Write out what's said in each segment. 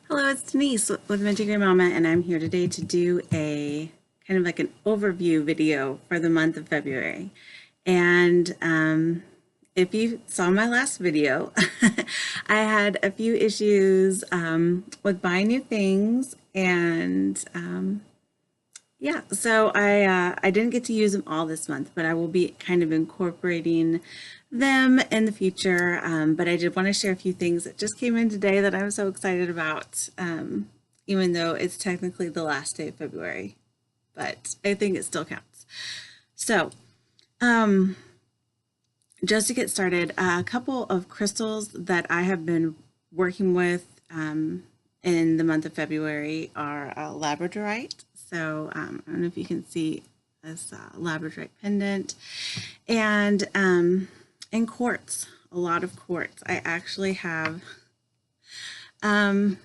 Hello, it's Denise with Minty Grey Mama, and I'm here today to do a kind of like an overview video for the month of February. And if you saw my last video, I had a few issues with buying new things, and yeah, so I didn't get to use them all this month, but I will be kind of incorporating them in the future. But I did want to share a few things that just came in today that I'm so excited about, even though it's technically the last day of February, but I think it still counts. So, um, just to get started, a couple of crystals that I have been working with in the month of February are labradorite. So I don't know if you can see this labradorite pendant, and quartz. A lot of quartz. I actually have. Um,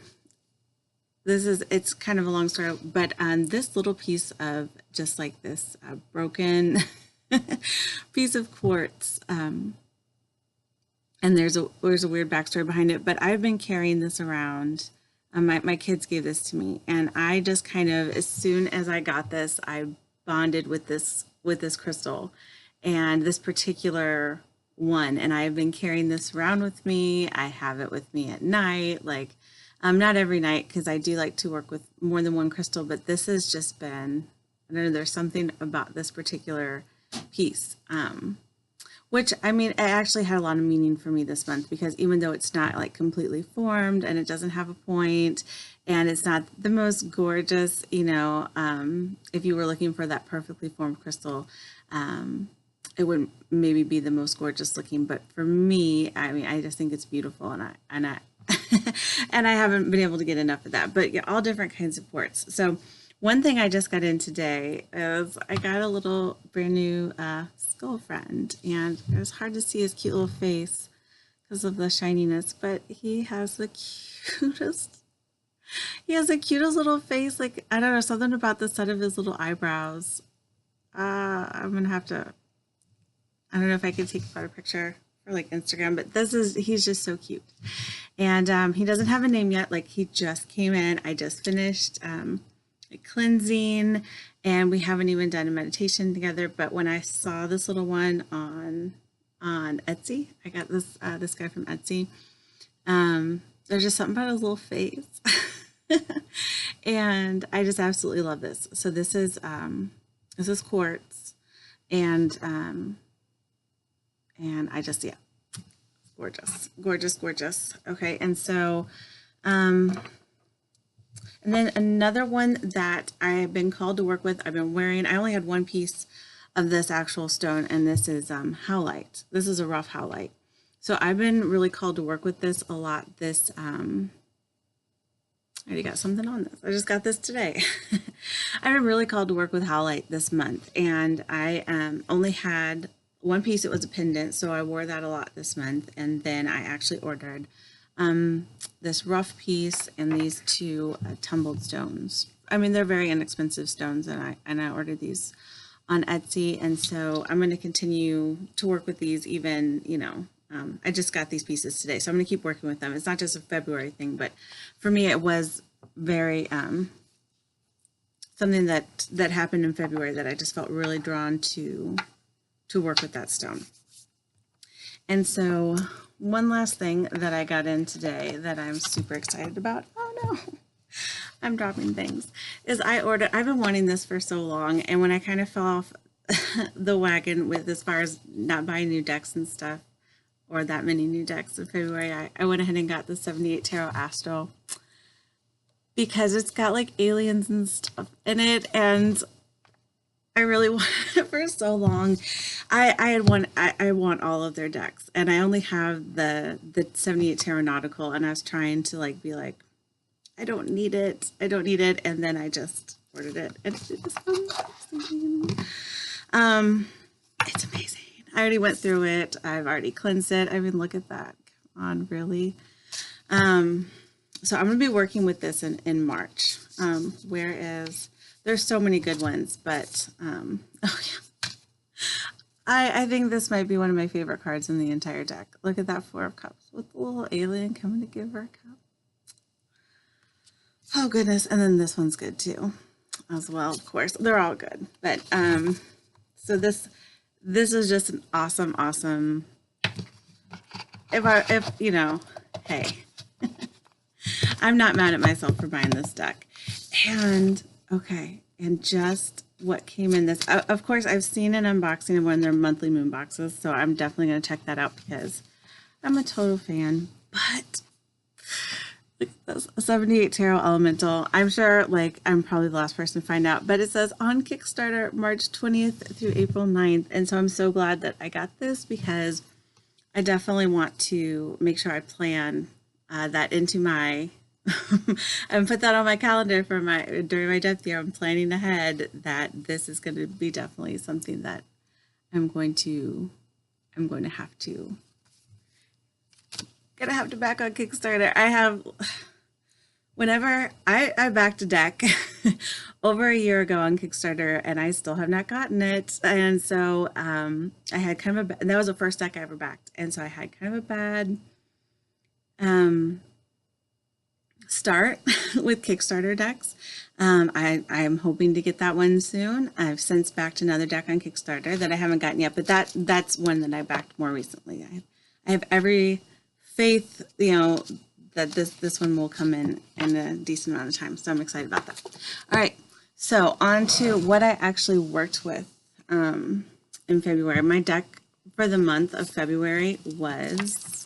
it's kind of a long story, but this little piece of just like this broken piece of quartz. And there's a weird backstory behind it, but I've been carrying this around. My kids gave this to me, and I just kind of, as soon as I got this, I bonded with this crystal, and this particular one. And I've been carrying this around with me. I have it with me at night, like not every night because I do like to work with more than one crystal, but this has just been, I don't know, there's something about this particular piece. Which, I mean, it actually had a lot of meaning for me this month because even though it's not like completely formed and it doesn't have a point and it's not the most gorgeous, if you were looking for that perfectly formed crystal, it wouldn't maybe be the most gorgeous looking. But for me, I mean, I just think it's beautiful, and I and I haven't been able to get enough of that. But yeah, all different kinds of quartz. So one thing I just got in today is I got a little brand new skull friend, and it was hard to see his cute little face because of the shininess, but cutest, he has the cutest little face. Like, I don't know, something about the set of his little eyebrows. I'm gonna have to, I don't know if I can take a picture for like Instagram, but he's just so cute. And he doesn't have a name yet. Like, he just came in. I just finished cleansing, and we haven't even done a meditation together. But when I saw this little one on Etsy, I got this guy from Etsy. There's just something about his little face, and I just absolutely love this. So this is quartz, and I just, yeah, gorgeous, gorgeous, gorgeous. Okay, and so and then another one that I've been called to work with, I've been wearing, I only had one piece of this actual stone, and this is howlite. This is a rough howlite. So I've been really called to work with this a lot. I already got something on this. I just got this today. I've been really called to work with howlite this month, and I only had one piece. It was a pendant, so I wore that a lot this month, and then I actually ordered this rough piece and these two tumbled stones. I mean, they're very inexpensive stones, and I ordered these on Etsy, and so I'm going to continue to work with these. Even, I just got these pieces today, so I'm going to keep working with them. It's not just a February thing, but for me, it was very something that happened in February that I just felt really drawn to work with that stone. And so one last thing that I got in today that I'm super excited about, oh no, I'm dropping things, is I've been wanting this for so long, and when I kind of fell off the wagon with as far as not buying new decks and stuff, or that many new decks in February, I went ahead and got the 78 Tarot Astro because it's got like aliens and stuff in it, and I really wanted it for so long. I want all of their decks, and I only have the 78 Tarot Nautical, and I was trying to like be like, I don't need it, and then I just ordered it, and it is amazing. It's amazing. I already went through it. I've already cleansed it. I mean, look at that. Come on, really. So I'm gonna be working with this in March. Whereas there's so many good ones, but oh yeah, I think this might be one of my favorite cards in the entire deck. Look at that Four of Cups with the little alien coming to give her a cup. Oh goodness, and then this one's good too, as well. Of course, they're all good. But so this is just an awesome, awesome. If you know, hey, I'm not mad at myself for buying this deck. And okay, and just what came in this. Of course, I've seen an unboxing of one of their monthly moon boxes, so I'm definitely going to check that out because I'm a total fan. But this 78 Tarot Elemental, I'm sure like I'm probably the last person to find out, but it says on Kickstarter March 20th through April 9th. And so I'm so glad that I got this because I definitely want to make sure I plan that into my and put that on my calendar for my during my depth year. I'm planning ahead that this is going to be definitely something that I'm going to have to back on Kickstarter. I have whenever I backed a deck over a year ago on Kickstarter and I still have not gotten it. And so I had kind of and that was the first deck I ever backed. And so I had kind of a bad start with Kickstarter decks. I am hoping to get that one soon. I've since backed another deck on Kickstarter that I haven't gotten yet, but that's one that I backed more recently. I have every faith, you know, that this one will come in a decent amount of time. So I'm excited about that. All right, so on to what I actually worked with in February. My deck for the month of February was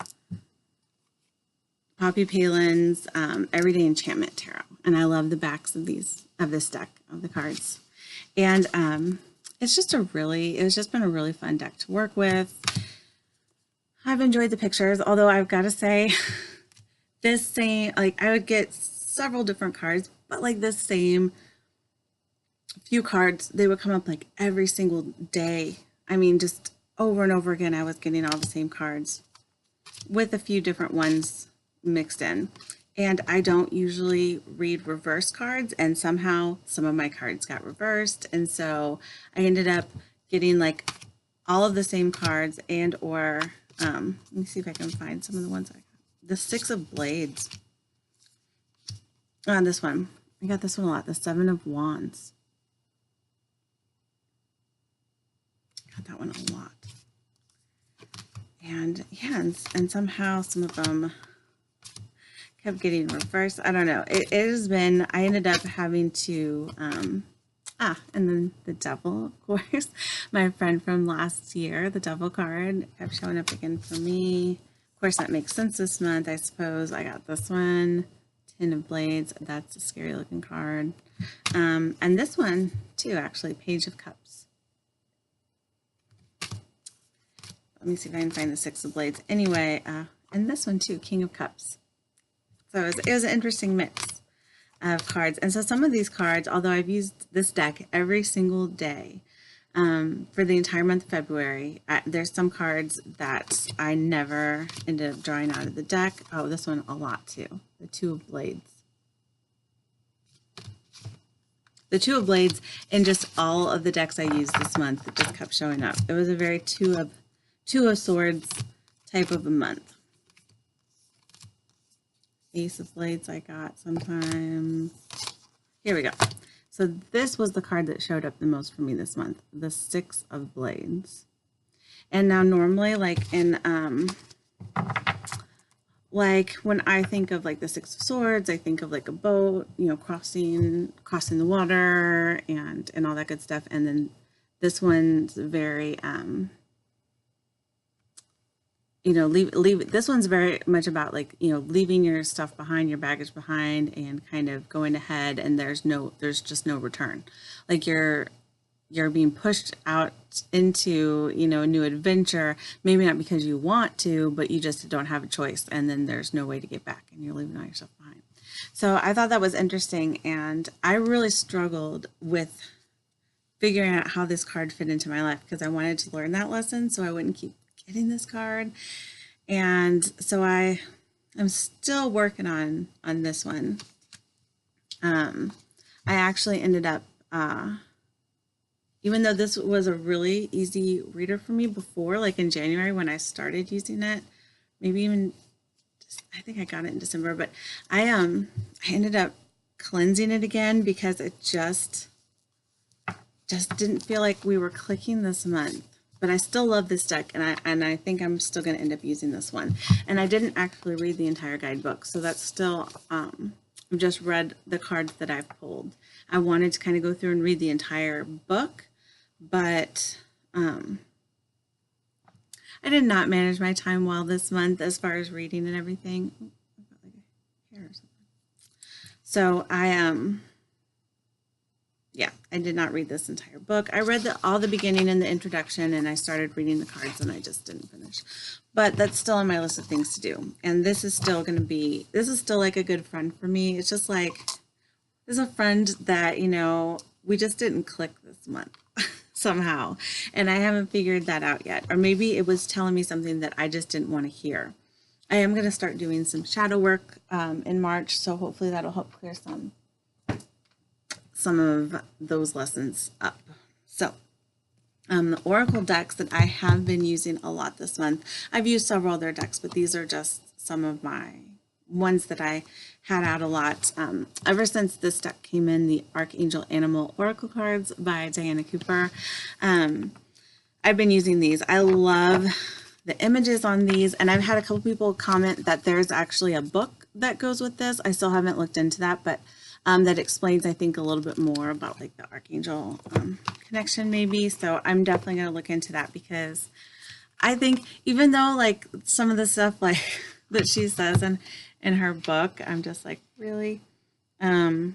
Poppy Palin's Everyday Enchantment Tarot, and I love the backs of this deck of the cards. And it's just been a really fun deck to work with. I've enjoyed the pictures, although I've got to say, this same like I would get several different cards, but like this same few cards, they would come up like every single day. I mean, just over and over again, I was getting all the same cards with a few different ones mixed in. And I don't usually read reverse cards, and somehow some of my cards got reversed, and so I ended up getting like all of the same cards. And or let me see if I can find some of the ones I got. The Six of Blades on this one, I got this one a lot. The Seven of Wands, got that one a lot. And yeah, and somehow some of them kept getting reversed. I don't know. It has been, I ended up having to, and then the Devil, of course. My friend from last year, the Devil card, kept showing up again for me. Of course, that makes sense this month, I suppose. I got this one, Ten of Blades. That's a scary looking card. And this one, too, actually, Page of Cups. Let me see if I can find the Six of Blades. Anyway, and this one, too, King of Cups. So it was an interesting mix of cards. And so some of these cards, although I've used this deck every single day for the entire month of February, there's some cards that I never ended up drawing out of the deck. Oh, this one a lot too. The Two of Blades. The Two of Blades in just all of the decks I used this month, it just kept showing up. It was a very Two of Swords type of a month. Ace of Blades I got sometimes. Here we go. So this was the card that showed up the most for me this month, the Six of Blades. And now normally like in like when I think of like the Six of Swords, I think of like a boat, you know, crossing the water and all that good stuff. And then this one's very you know, leave. This one's very much about like, you know, leaving your stuff behind, your baggage behind, and kind of going ahead. And there's just no return. Like you're being pushed out into, you know, a new adventure. Maybe not because you want to, but you just don't have a choice. And then there's no way to get back, and you're leaving all your stuff behind. So I thought that was interesting, and I really struggled with figuring out how this card fit into my life because I wanted to learn that lesson so I wouldn't keep getting this card. And so I'm still working on this one. I actually ended up even though this was a really easy reader for me before, like in January when I started using it, maybe even I think I got it in December, but I ended up cleansing it again because it just didn't feel like we were clicking this month. But I still love this deck, and I think I'm still going to end up using this one. And I didn't actually read the entire guidebook, so that's still, I've just read the cards that I've pulled. I wanted to kind of go through and read the entire book, but I did not manage my time well this month as far as reading and everything. Oh, I've got like a hair or something. So yeah, I did not read this entire book. I read all the beginning and the introduction, and I started reading the cards, and I just didn't finish. But that's still on my list of things to do. And this is still like a good friend for me. It's just like, there's a friend that, you know, we just didn't click this month somehow. And I haven't figured that out yet. Or maybe it was telling me something that I just didn't want to hear. I am going to start doing some shadow work in March, so hopefully that'll help clear some of those lessons up. So the Oracle decks that I have been using a lot this month. I've used several other decks, but these are just some of my ones that I had out a lot. Ever since this deck came in, the Archangel Animal Oracle cards by Diana Cooper. I've been using these. I love the images on these, and I've had a couple people comment that there's actually a book that goes with this. I still haven't looked into that, but that explains, I think, a little bit more about like the Archangel connection maybe. So I'm definitely going to look into that, because I think even though like some of the stuff like that she says in her book, I'm just like, really? Of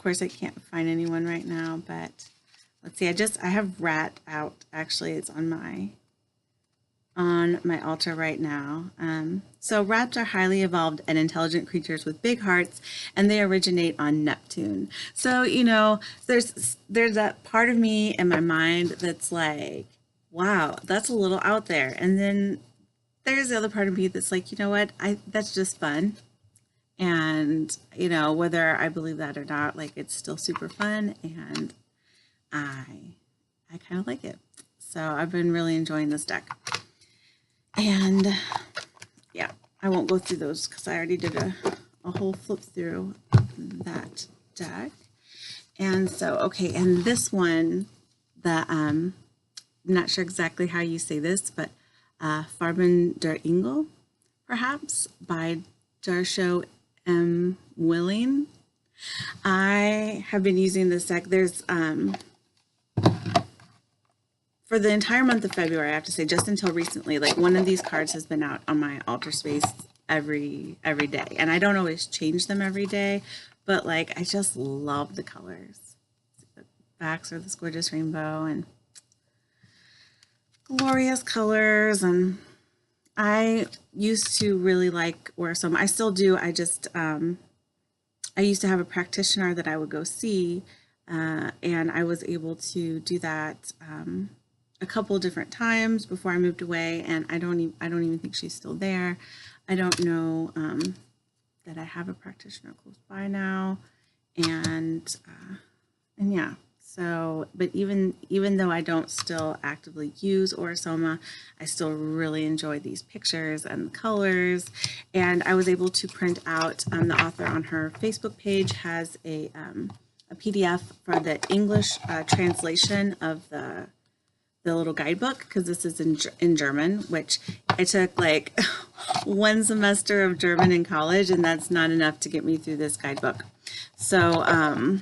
course, I can't find anyone right now, but let's see. I have Rat out. Actually, it's on my altar right now. So rats are highly evolved and intelligent creatures with big hearts, and they originate on Neptune. So, you know, there's that part of me in my mind that's like, wow, that's a little out there. And then there's the other part of me that's like, you know what, that's just fun. And, you know, whether I believe that or not, like, it's still super fun, and I kind of like it. So I've been really enjoying this deck. And yeah, I won't go through those because I already did a whole flip through that deck. And so, okay, and this one, I'm not sure exactly how you say this, but Farben der Engel, perhaps, by Darsho M. Willing. I have been using this deck. There's for the entire month of February, I have to say, just until recently, like one of these cards has been out on my altar space every day. And I don't always change them every day, but like I just love the colors. The backs are this gorgeous rainbow and glorious colors. And I used to really like wear some. I still do. I just I used to have a practitioner that I would go see, and I was able to do that a couple different times before I moved away, and I don't even think she's still there. I don't know that I have a practitioner close by now, and yeah. So, but even though I don't still actively use Orasoma, I still really enjoy these pictures and the colors. And I was able to print out, the author on her Facebook page has a PDF for the English translation of the little guidebook, because this is in German, which I took like one semester of German in college, and that's not enough to get me through this guidebook. So,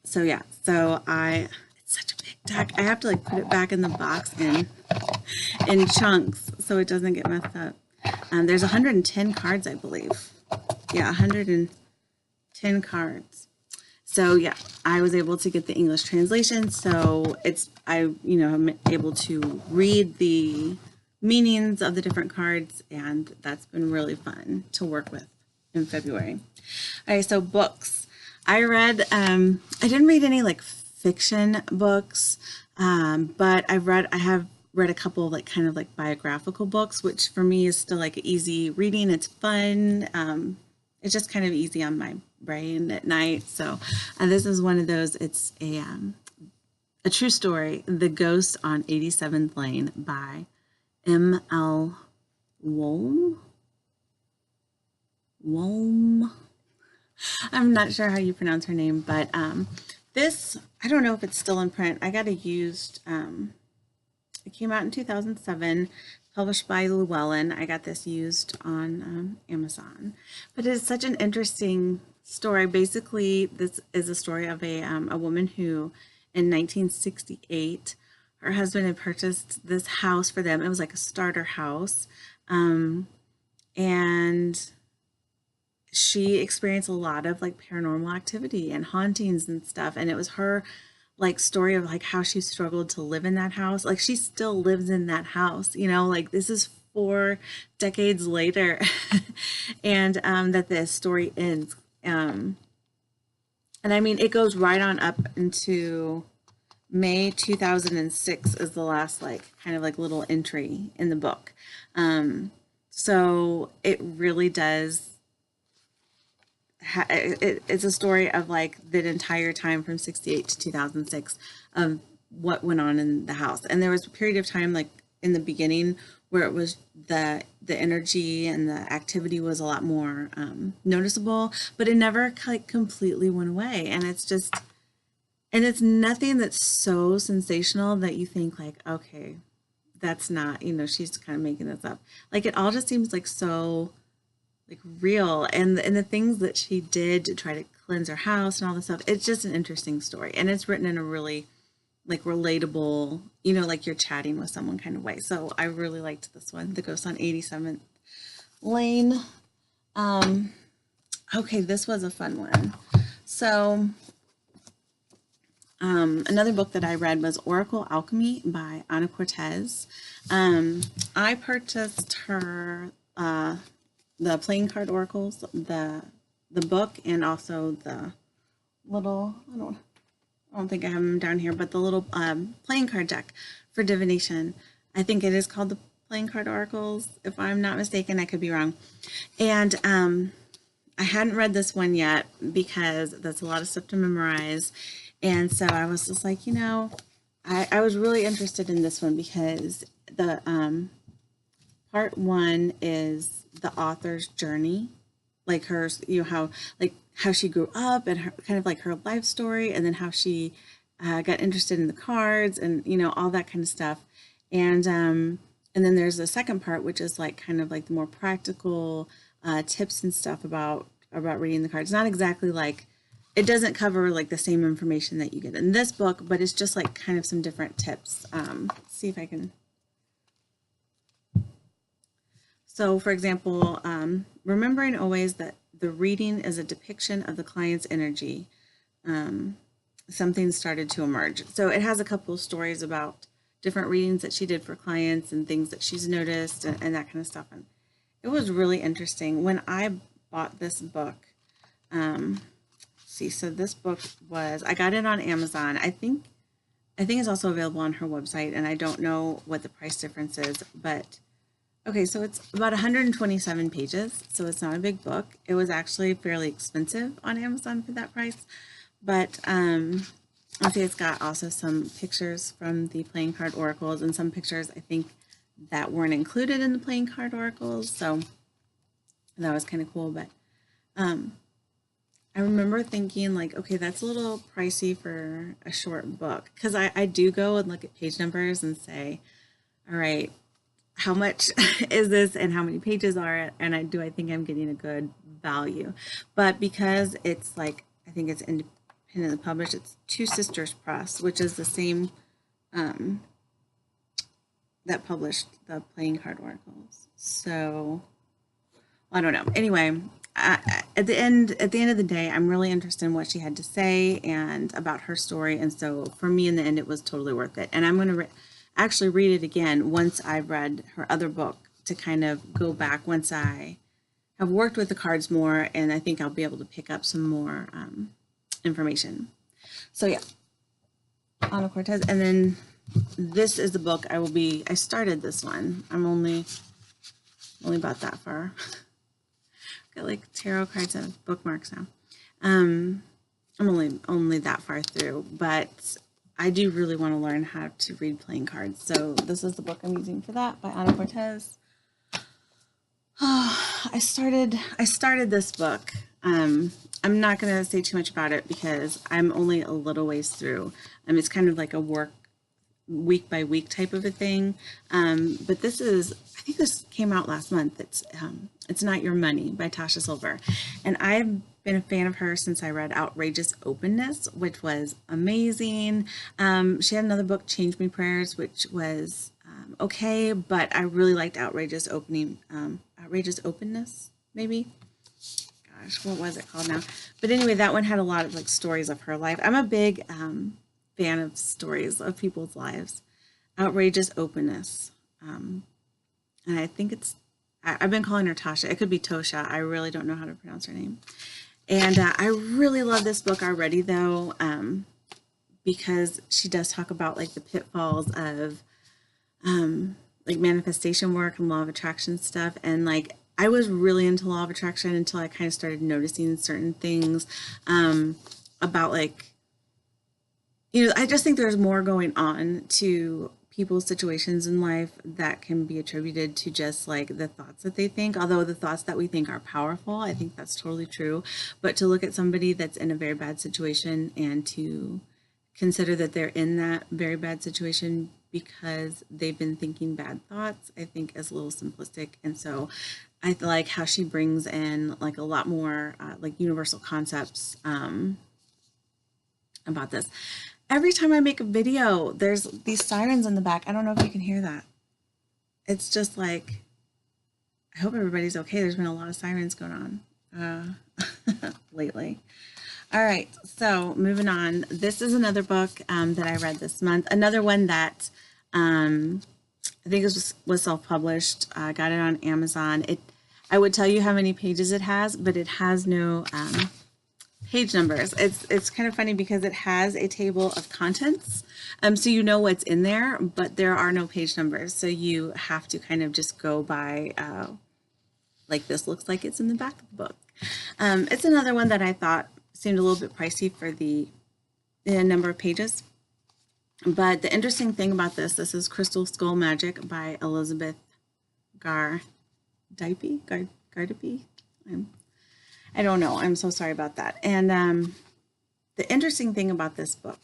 so yeah, it's such a big deck. I have to like put it back in the box in chunks so it doesn't get messed up. There's 110 cards, I believe. Yeah, 110 cards. So yeah, I was able to get the English translation. So I'm able to read the meanings of the different cards, and that's been really fun to work with in February. All right, so books. I didn't read any like fiction books, but I have read a couple of like kind of like biographical books, which for me is still like easy reading. It's fun. It's just kind of easy on my brain at night. So this is one of those. It's a true story, The Ghost on 87th Lane by M.L. Wolm. Wolm. I'm not sure how you pronounce her name, but this, I don't know if it's still in print. I got it used. It came out in 2007, published by Llewellyn. I got this used on Amazon. But it's such an interesting story. Basically, this is a story of a woman who, in 1968, her husband had purchased this house for them. It was like a starter house. And she experienced a lot of like paranormal activity and hauntings and stuff. And it was her like story of like how she struggled to live in that house. Like she still lives in that house, you know, like this is 4 decades later. And that the story ends. And I mean, it goes right on up into May 2006 is the last like kind of like little entry in the book. So it really does it's a story of like the entire time from 68 to 2006 of what went on in the house. And there was a period of time like in the beginning where it was the energy and the activity was a lot more noticeable, but it never like completely went away. And it's just, and it's nothing that's so sensational that you think like, okay, that's not, you know, she's kind of making this up. Like it all just seems like so like real, and the things that she did to try to cleanse her house and all this stuff. It's just an interesting story, and it's written in a really like relatable, you know, like you're chatting with someone kind of way. So I really liked this one, The Ghost on 87th Lane. Okay, this was a fun one. So another book that I read was Oracle Alchemy by Ana Cortez. I purchased her the playing card oracles, the book, and also the little, I don't think I have them down here, but the little playing card deck for divination. I think it is called the playing card oracles, if I'm not mistaken. I could be wrong. And I hadn't read this one yet because that's a lot of stuff to memorize. And so I was just like, you know, I was really interested in this one because the part one is the author's journey, like her, you know, how she grew up and her kind of like her life story, and then how she got interested in the cards and, you know, all that kind of stuff. And then there's the second part, which is like kind of like the more practical tips and stuff about reading the cards. Not exactly like, it doesn't cover like the same information that you get in this book, but it's just like kind of some different tips. Let's see if I can. So for example, remembering always that the reading is a depiction of the client's energy. Something started to emerge. So it has a couple of stories about different readings that she did for clients and things that she's noticed and that kind of stuff. And it was really interesting. When I bought this book, see, so this book was, I got it on Amazon. I think it's also available on her website, and I don't know what the price difference is, but okay, so it's about 127 pages, so it's not a big book. It was actually fairly expensive on Amazon for that price, but I'll see it's got also some pictures from the playing card oracles and some pictures I think that weren't included in the playing card oracles, so that was kind of cool. But I remember thinking like, okay, that's a little pricey for a short book, because I do go and look at page numbers and say, all right, how much is this and how many pages are it, and I think I'm getting a good value. But because it's like, I think it's independently published, it's Two Sisters Press, which is the same that published the playing card oracles. So I don't know. Anyway, at the end of the day, I'm really interested in what she had to say and about her story, and so for me in the end it was totally worth it. And I'm going to actually read it again once I've read her other book, to kind of go back once I have worked with the cards more, and I think I'll be able to pick up some more information. So yeah, Ana Cortez. And then this is the book I started this one. I'm only about that far. Got like tarot cards and bookmarks now. I'm only that far through, but I do really want to learn how to read playing cards. So this is the book I'm using for that, by Ana Cortez. I started this book. I'm not going to say too much about it because I'm only a little ways through. It's kind of like a work week by week type of a thing. But I think this came out last month. It's Not Your Money by Tasha Silver. And I've been a fan of her since I read Outrageous Openness, which was amazing. She had another book, Change Me Prayers, which was okay, but I really liked Outrageous Openness, maybe. Gosh, what was it called now? But anyway, that one had a lot of like stories of her life. I'm a big fan of stories of people's lives. Outrageous Openness. And I think I've been calling her Tasha. It could be Tosha. I really don't know how to pronounce her name. And I really love this book already, though, because she does talk about like the pitfalls of like manifestation work and law of attraction stuff. And like I was really into law of attraction until I kind of started noticing certain things about like, I just think there's more going on to people's situations in life that can be attributed to just like the thoughts that they think. Although the thoughts that we think are powerful, I think that's totally true. But to look at somebody that's in a very bad situation and to consider that they're in that very bad situation because they've been thinking bad thoughts, I think is a little simplistic. And so I like how she brings in like a lot more like universal concepts about this. Every time I make a video, there's these sirens in the back. I don't know if you can hear that. It's just like, I hope everybody's okay. There's been a lot of sirens going on lately. All right, so moving on. This is another book that I read this month. Another one that I think was self-published. I got it on Amazon. I would tell you how many pages it has, but it has no page numbers. It's kind of funny because it has a table of contents, so you know what's in there, but there are no page numbers. So you have to kind of just go by like this looks like it's in the back of the book. It's another one that I thought seemed a little bit pricey for the number of pages. But the interesting thing about this is Crystal Skull Magic by Elizabeth Gardype. I don't know. I'm so sorry about that. And the interesting thing about this book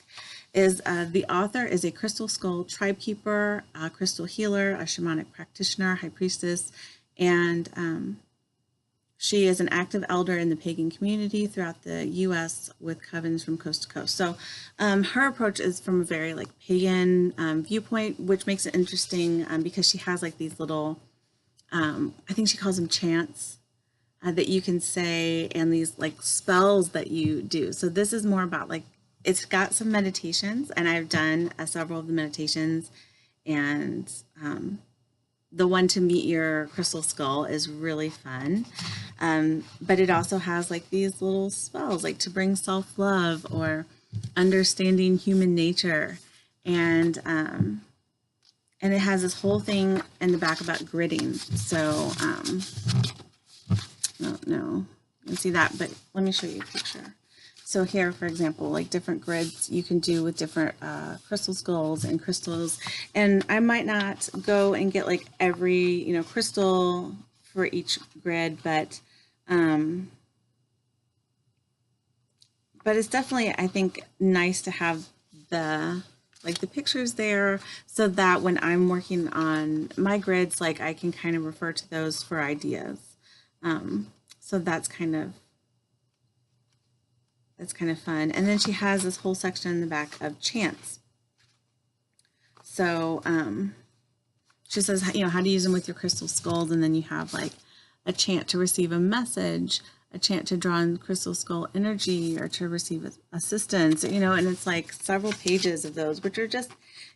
is the author is a crystal skull tribe keeper, a crystal healer, a shamanic practitioner, high priestess, and she is an active elder in the pagan community throughout the U.S. with covens from coast to coast. So her approach is from a very like pagan viewpoint, which makes it interesting because she has like these little, I think she calls them chants that you can say, and these like spells that you do. So this is more about like, it's got some meditations, and I've done several of the meditations, and the one to meet your crystal skull is really fun. But it also has like these little spells, like to bring self-love or understanding human nature. And it has this whole thing in the back about gridding. So, I don't know, you can see that, but let me show you a picture. So here, for example, like different grids you can do with different crystal skulls and crystals. And I might not go and get like every, crystal for each grid, but it's definitely, I think, nice to have the pictures there so that when I'm working on my grids, like I can kind of refer to those for ideas. So that's kind of fun. And then she has this whole section in the back of chants. So she says, how to use them with your crystal skulls. And then you have like a chant to receive a message, a chant to draw in crystal skull energy, or to receive assistance, and it's like several pages of those, which are just,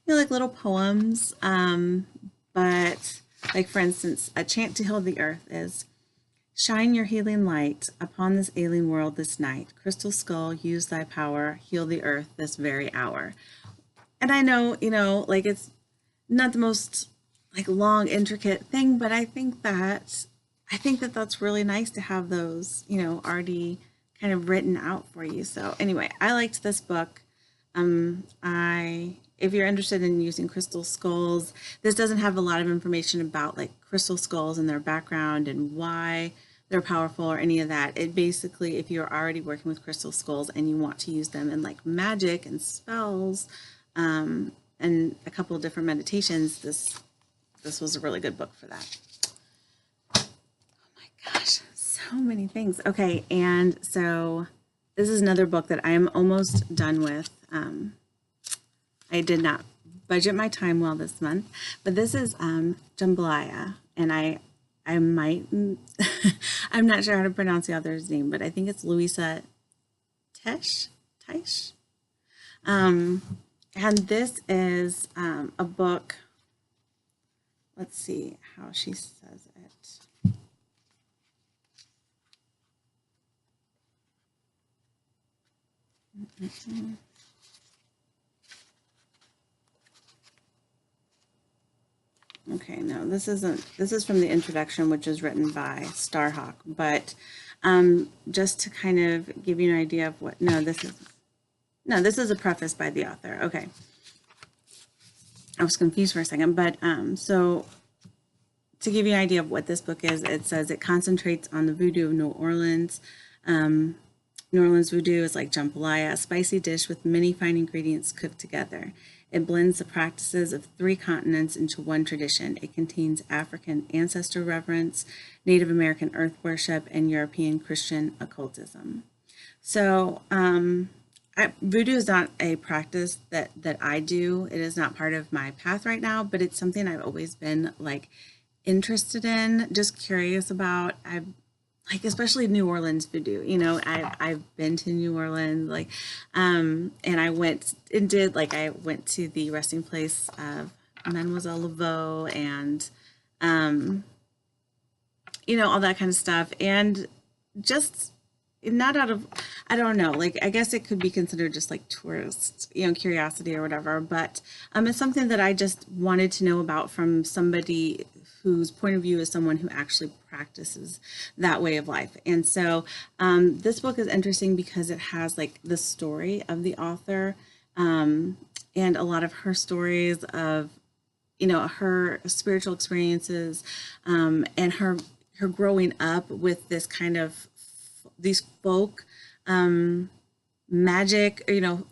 like little poems. But like, for instance, a chant to heal the earth is, shine your healing light upon this alien world this night. Crystal skull, use thy power, heal the earth this very hour. And I know, like it's not the most like long, intricate thing, but I think that that's really nice to have those, already kind of written out for you. So anyway, I liked this book. if you're interested in using crystal skulls, this doesn't have a lot of information about like crystal skulls and their background and why they're powerful or any of that. It basically, if you're already working with crystal skulls and you want to use them in like magic and spells, and a couple of different meditations, this was a really good book for that. Oh my gosh, so many things. Okay, and so this is another book that I am almost done with. I did not budget my time well this month, but this is Jambalaya, and I might, I'm not sure how to pronounce the author's name, but I think it's Louisa Teich. And this is a book, let's see how she says it. Okay, no, this isn't, this is from the introduction, which is written by Starhawk, but just to kind of give you an idea of what, this is a preface by the author. Okay. I was confused for a second, but so to give you an idea of what this book is, it says it concentrates on the voodoo of New Orleans. New Orleans voodoo is like jambalaya, a spicy dish with many fine ingredients cooked together. It blends the practices of 3 continents into one tradition. It contains African ancestor reverence, Native American earth worship, and European Christian occultism. So voodoo is not a practice that I do. It is not part of my path right now, but it's something I've always been like interested in, just curious about. I've like, especially New Orleans voodoo, I've been to New Orleans, like, and I went and did, like, I went to the resting place of Mademoiselle Laveau and, all that kind of stuff. And just not out of, I don't know, like, I guess it could be considered just like tourist, curiosity or whatever, but it's something that I just wanted to know about from somebody whose point of view is someone who actually practices that way of life. And so this book is interesting because it has like the story of the author and a lot of her stories of, her spiritual experiences and her growing up with this kind of, these folk magic,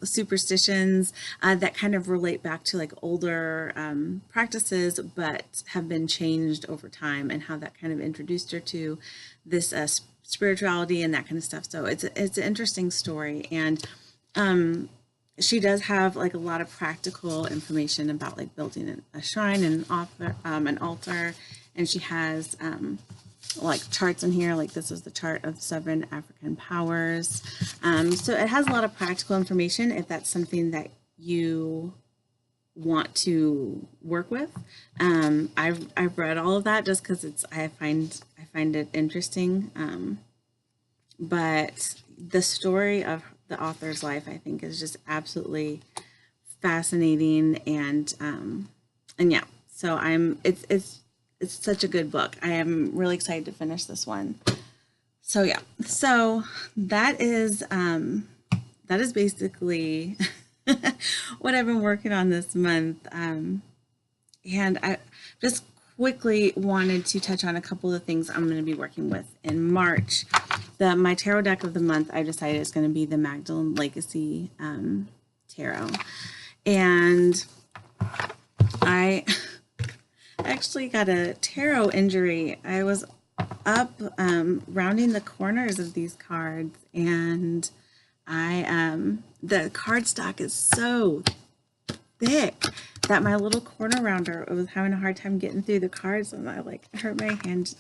superstitions that kind of relate back to like older practices, but have been changed over time, and how that kind of introduced her to this spirituality and that kind of stuff. So it's an interesting story, and she does have like a lot of practical information about like building a shrine and an altar, and she has like charts in here, like this is the chart of the 7 African powers. So it has a lot of practical information if that's something that you want to work with. I've read all of that just because I find it interesting. But the story of the author's life, I think, is just absolutely fascinating, and yeah. So it's such a good book. I am really excited to finish this one. So yeah, so that is basically what I've been working on this month. And I just quickly wanted to touch on a couple of things I'm going to be working with in March. My tarot deck of the month, I decided is going to be the Magdalene Legacy Tarot. And I actually got a tarot injury. I was up rounding the corners of these cards, and the cardstock is so thick that my little corner rounder was having a hard time getting through the cards, and I like hurt my hand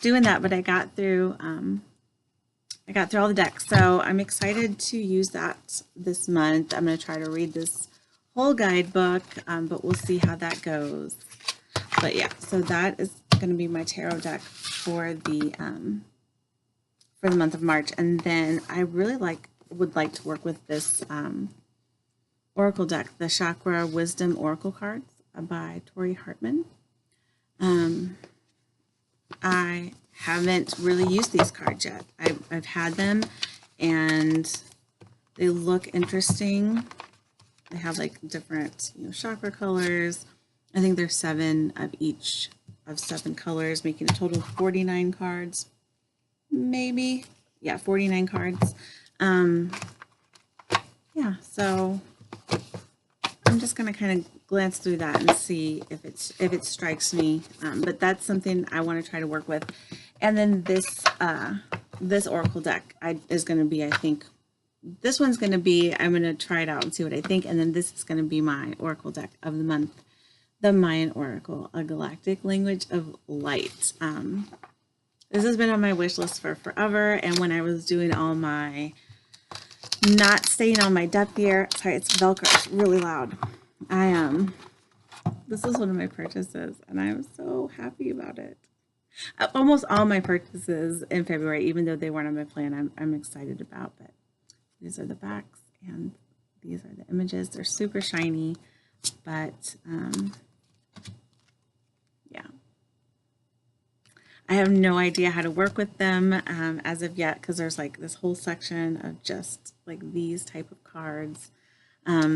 doing that, but I got through all the decks. So I'm excited to use that this month. I'm going to try to read this whole guidebook, but we'll see how that goes. But yeah, so that is going to be my tarot deck for the month of March. And then I really would like to work with this oracle deck, the Chakra Wisdom Oracle cards by Tori Hartman. I haven't really used these cards yet. I've had them and they look interesting. they have like different, chakra colors. I think there's 7 of each of 7 colors, making a total of 49 cards. Maybe. Yeah, 49 cards. Yeah, so I'm just going to kind of glance through that and see if it strikes me. But that's something I want to try to work with. And then this Oracle deck is going to be, I think, this one's going to be, I'm going to try it out and see what I think. And then this is going to be my Oracle deck of the month, the Mayan Oracle, a galactic language of light. This has been on my wish list for forever. And when I was doing all my, not staying on my depth here, sorry, it's Velcro, it's really loud. This is one of my purchases and I was so happy about it. Almost all my purchases in February, even though they weren't on my plan, I'm excited about, but these are the backs and these are the images. They're super shiny, but yeah. I have no idea how to work with them as of yet, because there's like this whole section of just like these type of cards.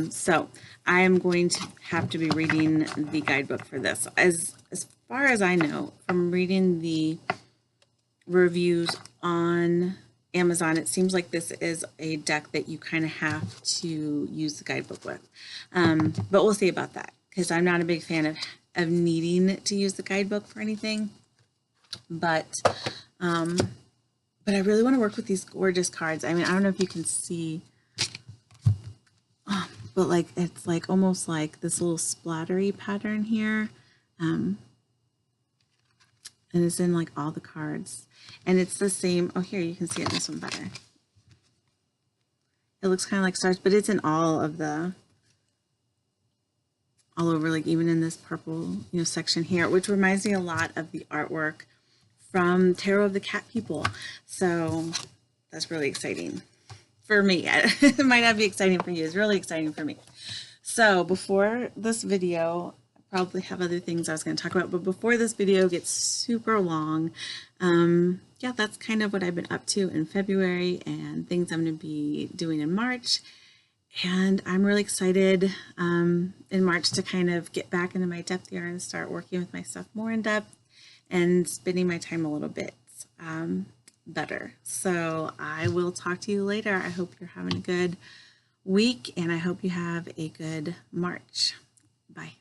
So I am going to have to be reading the guidebook for this. As far as I know, from reading the reviews on Amazon, it seems like this is a deck that you kind of have to use the guidebook with. But we'll see about that, because I'm not a big fan of needing to use the guidebook for anything. But I really want to work with these gorgeous cards. I mean, I don't know if you can see, but like it's like almost like this little splattery pattern here. And it's in like all the cards. And it's the same. Oh, here you can see it in this one better. It looks kind of like stars, but it's in all of the, all over, like even in this purple, section here, which reminds me a lot of the artwork from Tarot of the Cat People. So that's really exciting for me. It might not be exciting for you. It's really exciting for me. So before this video, I probably have other things I was going to talk about, but before this video gets super long, yeah, that's kind of what I've been up to in February and things I'm going to be doing in March. And I'm really excited in March to kind of get back into my depth here and start working with my stuff more in depth and spending my time a little bit better. So I will talk to you later. I hope you're having a good week and I hope you have a good March. Bye.